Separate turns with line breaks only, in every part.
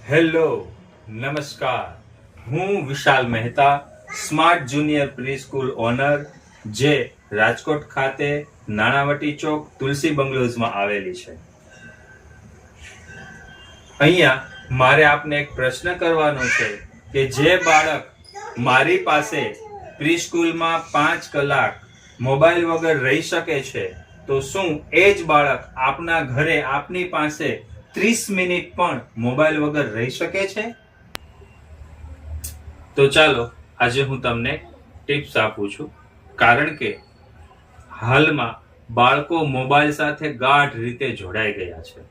Hello, નમસ્કાર. હું Vishal Mehta, smart junior preschool owner, જે રાજકોટ ખાતે નાણાવટી ચોક તુલસી બંગલોઝમાં આવેલી છે. અહીંયા મારે આપને એક પ્રશ્ન કરવાનો છે કે જે બાળક મારી પાસે પ્રી સ્કૂલમાં 5 કલાક મોબાઈલ વગર રહી શકે છે, તો શું એ જ બાળક આપના ઘરે આપની પાસે 30 મિનિટ પણ મોબાઈલ વગર રહી શકે છે? તો ચાલો આજે હું તમને ટિપ્સ આપું છું, કારણ કે હાલમાં બાળકો મોબાઈલ સાથે ગાઢ રીતે જોડાઈ ગયા છે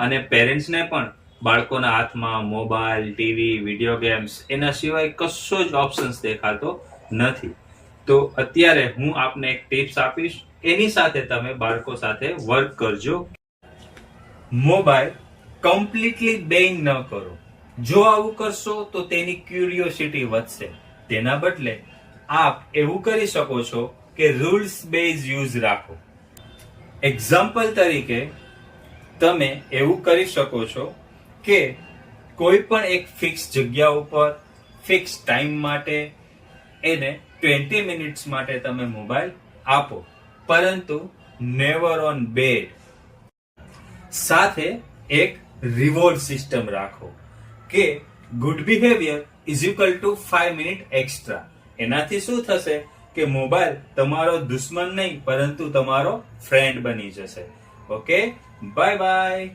અને પેરેન્ટ્સને પણ બાળકોના હાથમાં મોબાઈલ, ટીવી, વિડીયો ગેમ્સ એના સિવાય કશો જ ઓપ્શન્સ દેખાતો નથી. તો અત્યારે હું આપને એક ટિપ્સ આપીશ, એની સાથે તમે બાળકો સાથે વર્ક કરજો. મોબાઈલ કમ્પ્લીટલી બેન ન કરો. જો આવું કરશો તો તેની ક્યુરિયોસિટી વધશે. તેના બદલે આપ એવું કરી શકો છો કે રૂલ્સ બેઝ યુઝ રાખો. એક્ઝામ્પલ તરીકે તમે એવું કરી શકો છો કે કોઈ પણ એક ફિક્સ જગ્યા ઉપર ફિક્સ ટાઈમ માટે એને 20 મિનિટ્સ માટે તમે મોબાઈલ આપો, પરંતુ નેવર ઓન બેડ. સાથે એક રિવોર્ડ સિસ્ટમ રાખો કે good behaviour is equal to 5 minute extra. એનાથી શું થશે કે મોબાઈલ તમારો દુશ્મન નહીં પરંતુ તમારો ફ્રેન્ડ બની જશે. Okay, bye bye.